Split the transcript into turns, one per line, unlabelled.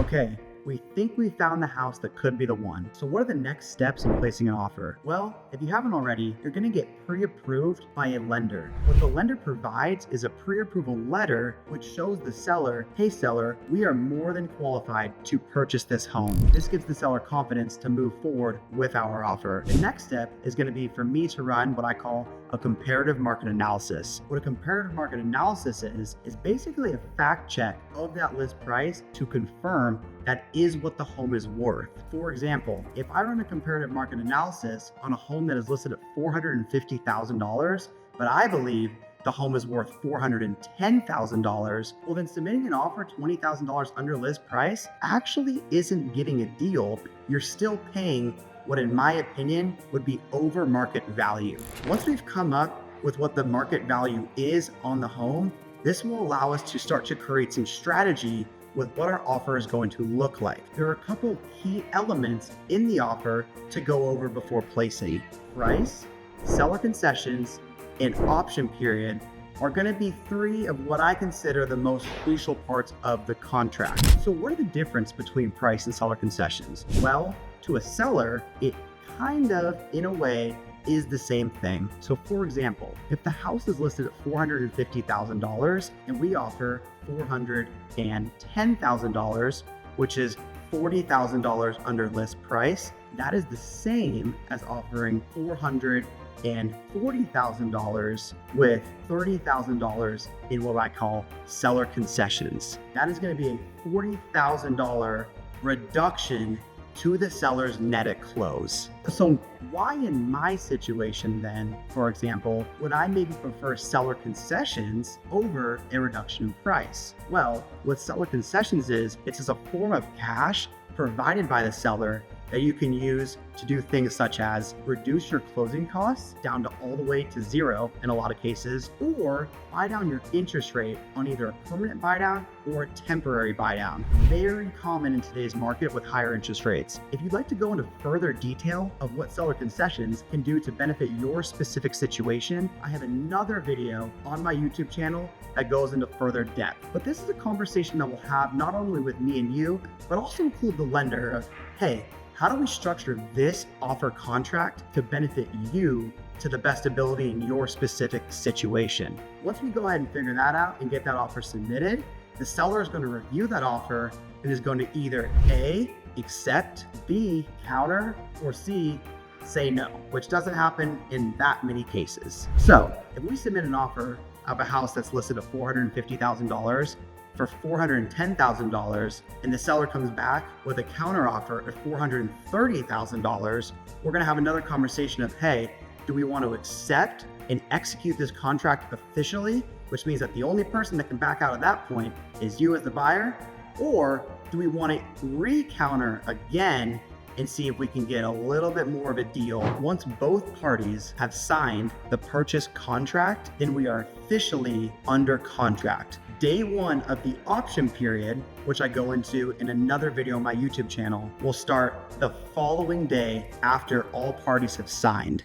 Okay, we think we found the house that could be the one. So what are the next steps in placing an offer? Well, if you haven't already, you're going to get pre-approved by a lender. What the lender provides is a pre-approval letter which shows the seller, hey seller, we are more than qualified to purchase this home. This gives the seller confidence to move forward with our offer. The next step is going to be for me to run what I call a comparative market analysis. What a comparative market analysis is basically a fact check of that list price to confirm that is what the home is worth. For example, if I run a comparative market analysis on a home that is listed at $450,000, but I believe the home is worth $410,000, well then submitting an offer $20,000 under list price actually isn't getting a deal. You're still paying what in my opinion would be over market value. Once we've come up with what the market value is on the home, this will allow us to start to create some strategy with what our offer is going to look like. There are a couple key elements in the offer to go over before placing. Price, seller concessions, and option period are going to be three of what I consider the most crucial parts of the contract. So what are the difference between price and seller concessions? Well, to a seller, it kind of, in a way, is the same thing. So for example, if the house is listed at $450,000 and we offer $410,000, which is $40,000 under list price, that is the same as offering $440,000 with $30,000 in what I call seller concessions. That is going to be a $40,000 reduction to the seller's net at close. So why in my situation then, for example, would I maybe prefer seller concessions over a reduction in price? Well, what seller concessions is, it's as a form of cash provided by the seller that you can use to do things such as reduce your closing costs down to all the way to zero in a lot of cases, or buy down your interest rate on either a permanent buy down or a temporary buy down. Very common in today's market with higher interest rates. If you'd like to go into further detail of what seller concessions can do to benefit your specific situation, I have another video on my YouTube channel that goes into further depth. But this is a conversation that we'll have not only with me and you, but also include the lender of, hey, how do we structure this offer contract to benefit you to the best ability in your specific situation? Once we go ahead and figure that out and get that offer submitted, the seller is going to review that offer and is going to either A, accept, B, counter, or C, say no, which doesn't happen in that many cases. So if we submit an offer of a house that's listed at $450,000 for $410,000 and the seller comes back with a counter offer at $430,000, we're going to have another conversation of, hey, do we want to accept and execute this contract officially, which means that the only person that can back out at that point is you as the buyer, or do we want to re-counter again and see if we can get a little bit more of a deal? Once both parties have signed the purchase contract, then we are officially under contract. Day one of the option period, which I go into in another video on my YouTube channel, will start the following day after all parties have signed.